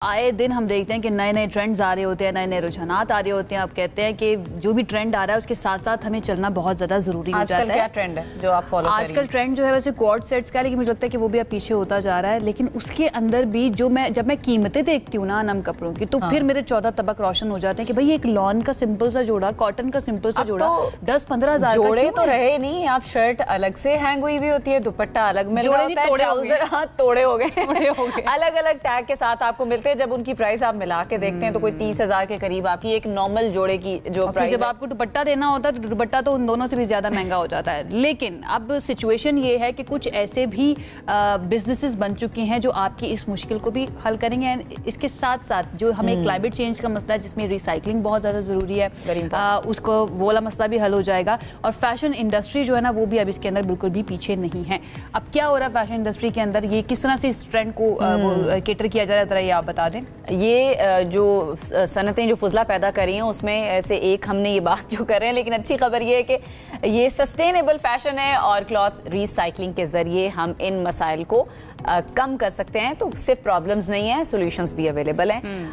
آئے دن ہم دیکھتے ہیں کہ نئے نئے ٹرینڈز آ رہے ہوتے ہیں, نئے نئے رجحانات آ رہے ہوتے ہیں. آپ کہتے ہیں کہ جو بھی ٹرینڈ آ رہا ہے اس کے ساتھ ساتھ ہمیں چلنا بہت زیادہ ضروری ہو جاتا ہے. آج کل کیا ٹرینڈ ہے جو آپ فالو کر رہی ہیں؟ آج کل ٹرینڈ جو ہے ویسے کوارڈ سیٹس کا ہے, لیکن مجھے لگتا ہے کہ وہ بھی اب پیچھے ہوتا جا رہا ہے. لیکن اس کے اندر بھی جب میں قیمتیں دیکھتی ہوں نا نم کپڑوں کی, تو پھر میرے 14 طبق روشن ہو جاتے ہیں کہ بھائی ایک لان کا سمپل سا جوڑا, کاٹن کا سمپل سا جوڑا 10-15 ہزار کا جوڑے تو رہے نہیں. آپ شرٹ الگ سے ہینگ ہوئی بھی ہوتی ہے, دوپٹہ الگ مل رہا ہوتا ہے, ٹراؤزر توڑے ہو گئے, الگ الگ ٹیگ کے ساتھ آپ کو ملتے ہیں. جب ان کی پرائس آپ ملا کے دیکھتے ہیں تو کوئی 30,000 کے قریب آپ کی ایک نارمل جوڑے کی جو پرائس. جب آپ کو دوپٹہ دینا ہوتا ہے تو دوپٹہ تو ان دونوں سے بھی زیادہ مہنگا ہو جاتا ہے. لیکن اب سچویشن یہ ہے کہ کچھ ایسے بھی بزنسز بن چکے ہیں جو آپ کی اس مشکل کو بھی حل کریں گے. اس کے ساتھ ساتھ جو ہمیں کلائمیٹ چینج کا مسئلہ ہے جس میں ریسائکلنگ بہت زیادہ ضروری ہے, اس کو وہ والا مسئلہ بھی حل ہو جائے گا. اور فیشن انڈسٹری جو ہے نا وہ بھی اب اس کے اندر بالکل بھی پیچھے نہیں ہے. اب کیا ہو رہا ہے فیشن انڈسٹری کے اندر, یہ کس طرح سے اس ٹرینڈ کو کیٹر کیا جا رہا ہے, ذرا یہ آپ بتا دیں. یہ جو صنعتیں جو فضلہ پیدا کر رہی ہیں اس میں ایسے ایک ہم نے یہ بات جو کر رہے ہیں, لیکن اچھی خبر یہ ہے کہ یہ سسٹینیبل فیشن ہے اور کلاتھ ریسائکلنگ کے ذریعے ہم ان مسائل کو کم کر سکتے ہیں. تو صرف پرابلمز نہیں ہیں, سولوشنز بھی اویلیبل ہیں.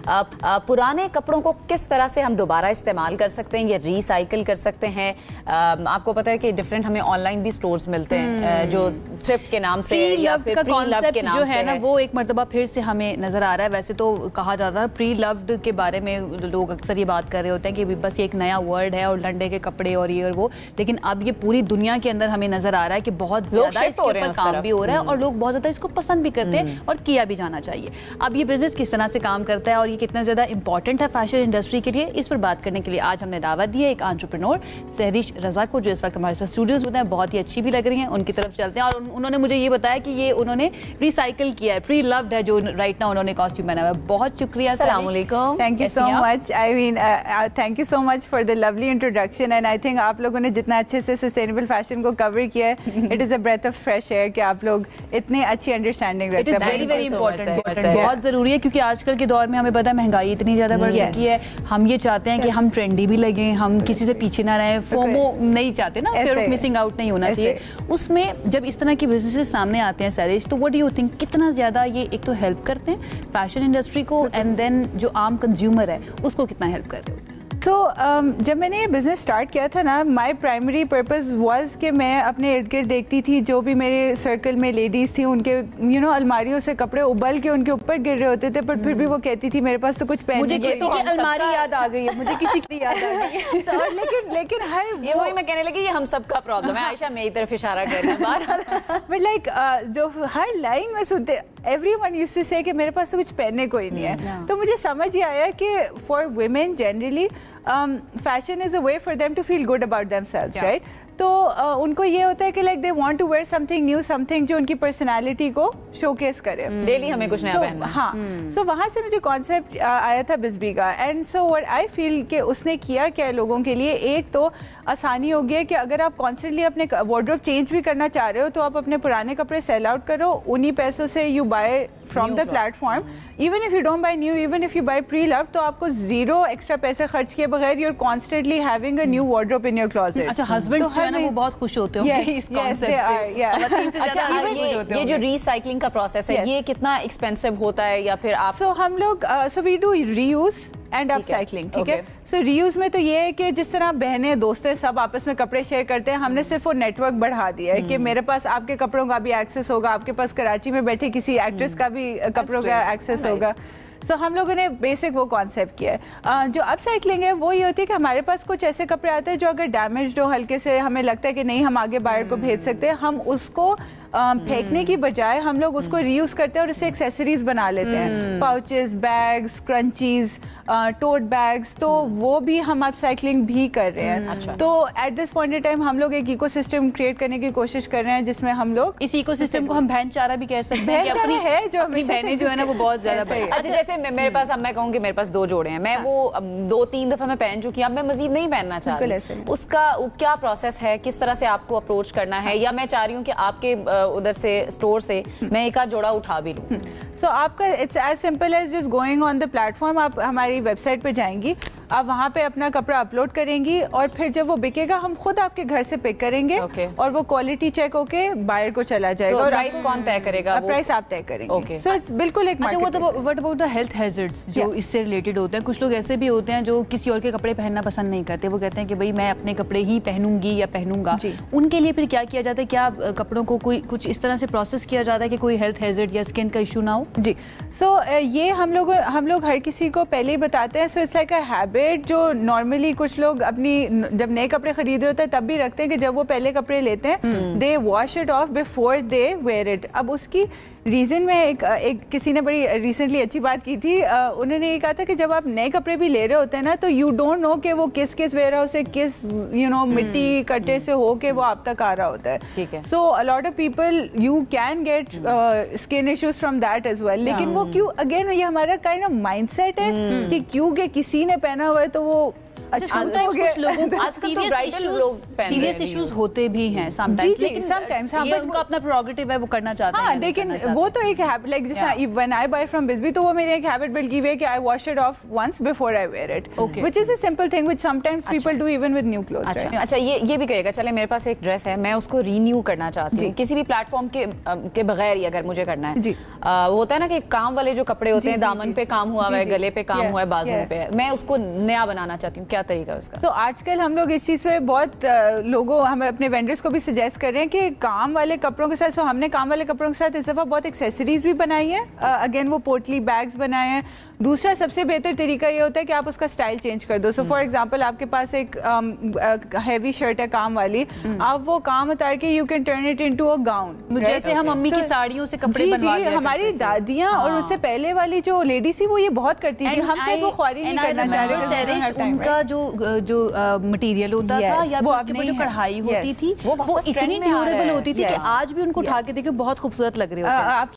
پرانے کپڑوں کو کس طرح سے ہم دوبارہ استعمال کر سکتے ہیں, یہ ریسائکل کر سکتے ہیں. آپ کو پتا ہے کہ ڈفرینٹ ہمیں آن لائن بھی سٹورز ملتے ہیں جو تھرفٹ کے نام سے یا پھر پری لوڈ کے نام سے ہے نا, وہ ایک مرتبہ پھر سے ہمیں نظر آ رہا ہے. ویسے تو کہا جاتا ہے پری لوڈ کے بارے میں لوگ اکثر یہ بات کر رہے ہوتے ہیں کہ بس یہ ایک نیا ورڈ ہے اور لنڈے کے کپڑے اور یہ اور وہ, لیکن اب یہ پوری دنیا کے اندر ہمیں نظر آ رہا ہے کہ بہت زیادہ اس کے اوپر کام بھی ہو رہا ہے اور لوگ بہت زیادہ اس کو پسند بھی کرتے ہیں اور کیا بھی جانا چاہیے. اب یہ بزنس کس طرح سے کام کرتا ہے اور یہ کتنا زیادہ امپورٹنٹ ہے فیشن انڈسٹری کے لیے, اس پر بات کرنے کے لیے آج ہم نے دعوت دی ہے ایک انٹرپرینور سہریش رضا کو, جو اس وقت ہمارے ساتھ اسٹوڈیوز ہوتے ہیں. بہت ہی اچھی بھی لگ رہی ہیں, ان کی طرف چلتے ہیں. اور انہوں نے مجھے یہ بتایا کہ یہ انہوں نے ریسائکل کیا ہے, پری لوڈ ہے جو رائٹ نا انہوں نے کاسٹیوم بنا ہوا ہے. بہت شکریہ. السلام علیکم. Thank you so much. I mean thank you so much for the lovely introduction. And I think آپ لوگوں نے جتنا اچھے سے سسٹینیبل فیشن کو کور کیا ہے, it is a breath of fresh air کہ آپ لوگ اتنی اچھی انڈرسٹینڈنگ رکھتے ہیں. ویری ویری امپورٹنٹ, بہت ضروری ہے, کیونکہ آج کل کے دور میں ہمیں پتا ہے مہنگائی اتنی زیادہ بڑھ چکی ہے. ہم یہ چاہتے ہیں کہ ہم ٹرینڈی بھی لگیں, ہم کسی سے پیچھے نہ رہیں, فومو نہیں چاہتے نا, فیئر آف مسنگ آؤٹ نہیں ہونا چاہیے. اس میں جب اس طرح کے بزنسز سامنے آتے ہیں سہریش, تو وٹ ڈو یو تھنک کتنا زیادہ یہ ایک تو ہیلپ کرتے ہیں فیشن انڈسٹری کو, اینڈ دین جو عام کنزیومر ہے اس کو کتنا ہیلپ کر رہے ہوتے ہیں؟ سو جب میں نے یہ بزنس اسٹارٹ کیا تھا نا, مائی پرائمری پرپز واز کہ میں اپنے ارد گرد دیکھتی تھی جو بھی میرے سرکل میں لیڈیز تھیں, ان کے الماریوں سے کپڑے ابل کے ان کے اوپر گر رہے ہوتے تھے, پر پھر بھی وہ کہتی تھی میرے پاس تو کچھ پہننے مجھے کسی کی الماری یاد آ گئی ہے, مجھے کسی کی یاد آ گئی ہے. لیکن ہر یہ وہی میں کہنے لگی, یہ ہم سب کا پرابلم ہے. عائشہ میری طرف اشارہ کر رہے ہیں, بٹ لائک جو ہر لائن میں سنتے ایوری ون یوز ٹو سے کہ میرے پاس تو کچھ پہننے کوئی نہیں ہے. تو مجھے سمجھ یہ آیا کہ for women generally fashion is a way for them to feel good about themselves, right? تو ان کو یہ ہوتا ہے کہ like they want to wear something new, something جو ان کی پرسنالٹی کو شو کیس کرے, ڈیلی ہمیں کچھ نیا پہننا. ہاں, سو وہاں سے مجھے کانسیپٹ آیا تھا بزبی کا. اینڈ سو وٹ آئی فیل کہ اس نے کیا کیا لوگوں کے لیے, ایک تو آسانی ہو گیا کہ اگر آپ کانسٹنٹلی اپنے وارڈروب چینج بھی کرنا چاہ رہے ہو تو آپ اپنے پرانے کپڑے سیل آؤٹ کرو, انہی پیسوں سے you buy from the platform. Even if you don't buy new, even if you buy preloved, تو آپ کو زیرو ایکسٹرا پیسے خرچ کیے بغیر you are constantly having a new wardrobe in your closet. اچھا, ہسبینڈز جو ہے نا وہ بہت خوش ہوتے ہوں گے اس کانسیپٹ سے. یہ جو ریسائکلنگ کا پروسیس ہے یہ کتنا ایکسپینسو ہوتا ہے, یا پھر آپ سو ہم لوگ so we do reuse and upcycling, ٹھیک ہے. سو ری یوز میں تو یہ ہے کہ جس طرح بہنیں دوستیں سب آپس میں کپڑے شیئر کرتے ہیں, ہم نے صرف وہ نیٹ ورک بڑھا دیا ہے کہ میرے پاس آپ کے کپڑوں کا بھی ایکسیس ہوگا, آپ کے پاس کراچی میں بیٹھے کسی ایکٹریس کا بھی کپڑوں کا ایکسیس ہوگا. سو ہم لوگوں نے بیسک وہ کانسیپٹ کیا ہے. جو اپ سائکلنگ ہے وہ یہ ہوتی ہے کہ ہمارے پاس کچھ ایسے کپڑے آتے ہیں جو اگر ڈیمیجڈ ہو ہلکے سے, ہمیں لگتا ہے کہ نہیں ہم آگے بائر کو بھیج سکتے ہیں, ہم اس کو پھینکنے کی بجائے ہم لوگ اس کو ری یوز کرتے ہیں اور اس سے ایکسیسریز بنا لیتے ہیں, پاؤچز, بیگز, کرنچیز, ٹوٹ بیگز. تو وہ بھی ہم اپ سائکلنگ بھی کر رہے ہیں. تو at this point in time ہم لوگ ایک ایکو سسٹم کریٹ کرنے کی کوشش کر رہے ہیں جس میں ہم لوگ اس ایکو سسٹم کو ہم بہن چارہ بھی کہہ سکتے ہیں کہ اپنی ہے جو اپنی بہنیں جو ہے نا وہ بہت زیادہ بڑی. اچھا, جیسے میرے پاس, اب میں کہوں کہ میرے پاس 2 جوڑے ہیں, میں وہ 2-3 دفعہ میں پہن چکی ہوں, اب میں مزید نہیں پہننا چاہ رہی. اس کا کیا پروسیس ہے, کس طرح سے آپ کو اپروچ کرنا ہے, یا میں چاہ رہی ہوں کہ آپ کے ادھر سے اسٹور سے میں ایک آدھ جوڑا اٹھا بھی لوں. سو آپ کا it's as simple as just going on the platform. آپ ہماری ویب سائٹ پہ جائیں گی, آپ وہاں پہ اپنا کپڑا اپلوڈ کریں گی اور پھر جب وہ بکے گا ہم خود آپ کے گھر سے پک کریں گے اور وہ کوالٹی چیک ہو کے بائر کو چلا جائے گا. اور پرائس کون طے کرے گا؟ پرائس آپ طے کریں گے. سو بالکل ایک what about the health hazards جو اس سے ریلیٹڈ ہوتے ہیں؟ کچھ لوگ ایسے بھی ہوتے ہیں جو کسی اور کے کپڑے پہننا پسند نہیں کرتے, وہ کہتے ہیں کہ بھائی میں اپنے کپڑے ہی پہنوں گی یا پہنوں گا. ان کے لیے پھر کیا کیا جاتا ہے؟ کیا کپڑوں کو کوئی کچھ اس طرح سے پروسیس کیا جاتا ہے کہ کوئی ہیلتھ ہیزرڈ یا اسکن کا ایشو نہ ہو؟ جی, سو یہ ہم لوگ ہر کسی کو پہلے ہی بتاتے ہیں. So it's like a habit جو نارملی کچھ لوگ اپنی جب نئے کپڑے خرید رہے ہوتے ہیں تب بھی رکھتے ہیں کہ جب وہ پہلے کپڑے لیتے ہیں they wash it off before they wear it. اب اس کی ریزن میں ایک کسی نے بڑی ریسنٹلی اچھی بات کی تھی. انہوں نے یہ کہا تھا کہ جب آپ نئے کپڑے بھی لے رہے ہوتے ہیں نا تو یو ڈونٹ نو کہ وہ کس ویئر ہاؤس سے کس مٹی کٹے سے ہو کے وہ آپ تک آ رہا ہوتا ہے. سو a lot of people you can get skin issues from that as well. لیکن وہ کیوں اگین یہ ہمارا kind of mindset ہے کہ کیوں کہ کسی نے پہنا ہوا ہے تو وہ کچھ لوگوں کو سیریس ایشوز ہوتے بھی ہیں یہ ان کا اپنا پروگریٹو ہے, وہ کرنا چاہتے ہیں. لیکن وہ تو ایک ہیبٹ لائک جیسے when I buy from Bisbee تو وہ میری ایک ہیبٹ بلڈ کی ہوئی ہے کہ I wash it off once before I wear it, which is a simple thing which sometimes people do even with new clothes. اچھا یہ بھی کہے گا چلے میرے پاس ایک ڈریس ہے میں اس کو رینیو کرنا چاہتی ہوں کسی بھی پلیٹ فارم کے بغیر ہی اگر مجھے کرنا ہے. ہوتا ہے نا کہ کام والے جو کپڑے ہوتے ہیں دامن پہ کام ہوا ہوا ہے, گلے پہ کام ہوا ہے, بازو پہ, میں اس کو نیا بنانا چاہتی ہوں, کیا طریقہ اس کا؟ سو آج کل ہم لوگ اس چیز پہ بہت لوگوں ہمیں اپنے وینڈرز کو بھی سجیسٹ کر رہے ہیں کہ کام والے کپڑوں کے ساتھ ہم نے کام والے کپڑوں کے ساتھ اس دفعہ بہت ایکسیسریز بھی بنائی ہیں. اگین وہ پورٹلی بیگز بنائے ہیں. دوسرا سب سے بہتر طریقہ یہ ہوتا ہے کہ آپ اس کا اسٹائل چینج کر دو. سو فار ایگزامپل آپ کے پاس ایک ہیوی شرٹ ہے کام والی, آپ وہ کام اتار کے you can turn it into a gown, جیسے ہم امی کی ساڑیوں سے کپڑے بنوا لیا. ہماری دادیاں اور اس سے پہلے والی جو لیڈیز تھی وہ یہ بہت کرتی تھی. ہم سے وہ خواری نہیں کرنا چاہ رہے. ان کا جو مٹیریل ہوتا تھا یا جو کڑھائی ہوتی تھی وہ اتنی ڈیوریبل ہوتی تھی کہ آج بھی ان کو اٹھا کے دیکھو بہت خوبصورت لگ رہے ہوتے ہیں.